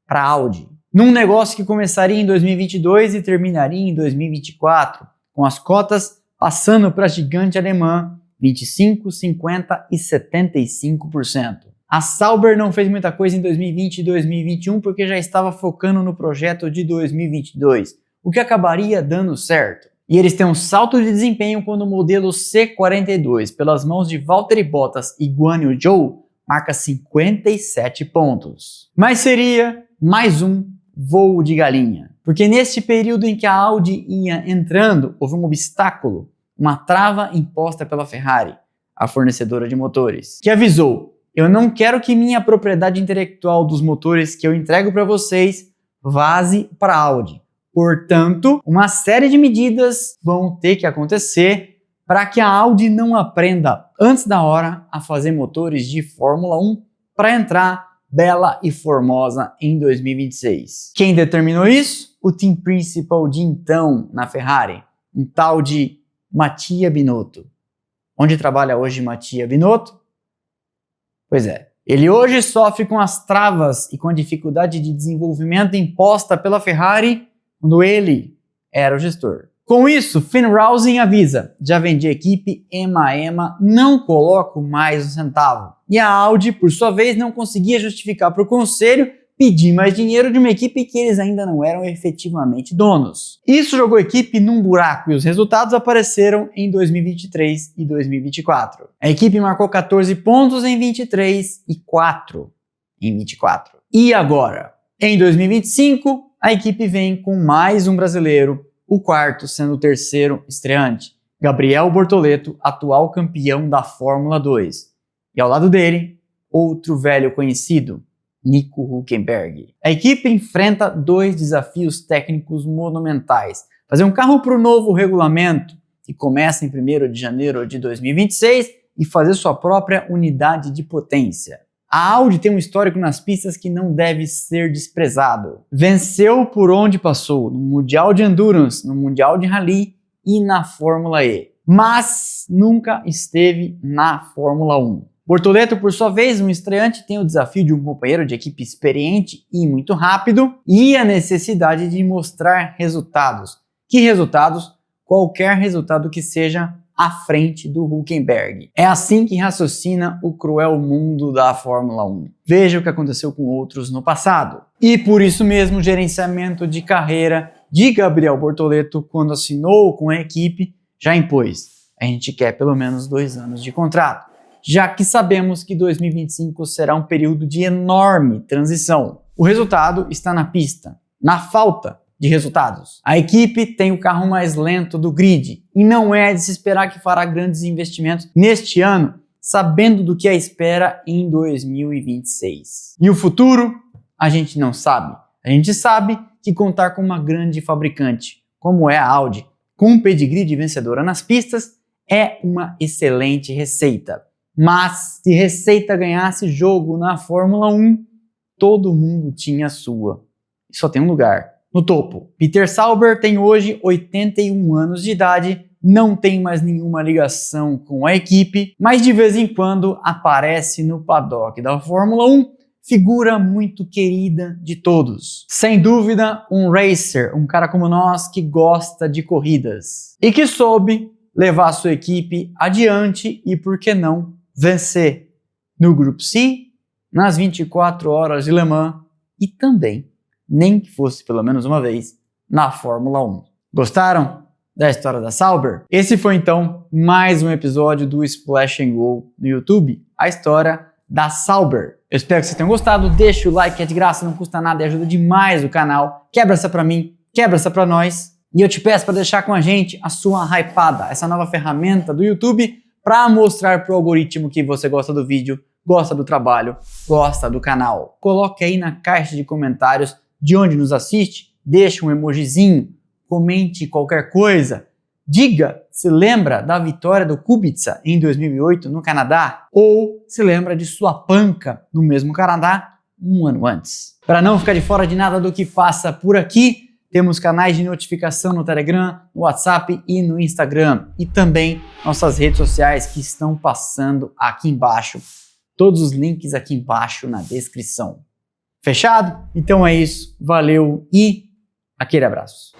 para a Audi, num negócio que começaria em 2022 e terminaria em 2024, com as cotas passando para a gigante alemã 25%, 50% e 75%. A Sauber não fez muita coisa em 2020 e 2021 porque já estava focando no projeto de 2022, o que acabaria dando certo. E eles têm um salto de desempenho quando o modelo C42, pelas mãos de Valtteri Bottas e Guan Yu Zhou, marca 57 pontos. Mas seria mais um voo de galinha, porque neste período em que a Audi ia entrando, houve um obstáculo, uma trava imposta pela Ferrari, a fornecedora de motores, que avisou, eu não quero que minha propriedade intelectual dos motores que eu entrego para vocês vaze para a Audi. Portanto, uma série de medidas vão ter que acontecer para que a Audi não aprenda antes da hora a fazer motores de Fórmula 1 para entrar bela e formosa em 2026. Quem determinou isso? O team principal de então na Ferrari, um tal de Mattia Binotto. Onde trabalha hoje Mattia Binotto? Pois é, ele hoje sofre com as travas e com a dificuldade de desenvolvimento imposta pela Ferrari quando ele era o gestor. Com isso, Finn Rausing avisa, já vendi a equipe, ema, não coloco mais um centavo. E a Audi, por sua vez, não conseguia justificar para o conselho pedir mais dinheiro de uma equipe que eles ainda não eram efetivamente donos. Isso jogou a equipe num buraco e os resultados apareceram em 2023 e 2024. A equipe marcou 14 pontos em 23 e 4 em 24. E agora? Em 2025, a equipe vem com mais um brasileiro, o quarto sendo o terceiro estreante, Gabriel Bortoleto, atual campeão da Fórmula 2. E ao lado dele, outro velho conhecido, Nico Hülkenberg. A equipe enfrenta 2 desafios técnicos monumentais. Fazer um carro para o novo regulamento, que começa em 1º de janeiro de 2026, e fazer sua própria unidade de potência. A Audi tem um histórico nas pistas que não deve ser desprezado. Venceu por onde passou, no Mundial de Endurance, no Mundial de Rally e na Fórmula E. Mas nunca esteve na Fórmula 1. Bortoleto, por sua vez, um estreante, tem o desafio de um companheiro de equipe experiente e muito rápido e a necessidade de mostrar resultados. Que resultados? Qualquer resultado que seja à frente do Hülkenberg. É assim que raciocina o cruel mundo da Fórmula 1. Veja o que aconteceu com outros no passado. E por isso mesmo o gerenciamento de carreira de Gabriel Bortoleto, quando assinou com a equipe, já impôs. A gente quer pelo menos 2 anos de contrato, já que sabemos que 2025 será um período de enorme transição. O resultado está na pista, na falta de resultados. A equipe tem o carro mais lento do grid e não é de se esperar que fará grandes investimentos neste ano, sabendo do que a espera em 2026. E o futuro? A gente não sabe. A gente sabe que contar com uma grande fabricante, como é a Audi, com um pedigree de vencedora nas pistas, é uma excelente receita. Mas se receita ganhasse jogo na Fórmula 1, todo mundo tinha a sua. e só tem um lugar no topo. Peter Sauber tem hoje 81 anos de idade, não tem mais nenhuma ligação com a equipe, mas de vez em quando aparece no paddock da Fórmula 1, figura muito querida de todos. Sem dúvida, um racer, um cara como nós que gosta de corridas e que soube levar sua equipe adiante e, por que não, vencer no Grupo C, nas 24 horas de Le Mans e também, nem que fosse pelo menos uma vez, na Fórmula 1. Gostaram da história da Sauber? Esse foi então mais um episódio do Splash and Go no YouTube, a história da Sauber. Eu espero que vocês tenham gostado, deixa o like, é de graça, não custa nada e ajuda demais o canal. Quebra essa pra mim, quebra essa pra nós. E eu te peço para deixar com a gente a sua hypada, essa nova ferramenta do YouTube para mostrar pro algoritmo que você gosta do vídeo, gosta do trabalho, gosta do canal. Coloque aí na caixa de comentários de onde nos assiste, deixa um emojizinho, comente qualquer coisa. Diga se lembra da vitória do Kubica em 2008 no Canadá ou se lembra de sua panca no mesmo Canadá um ano antes. Para não ficar de fora de nada do que passa por aqui, temos canais de notificação no Telegram, no WhatsApp e no Instagram. E também nossas redes sociais que estão passando aqui embaixo. Todos os links aqui embaixo na descrição. Fechado? Então é isso. Valeu e aquele abraço.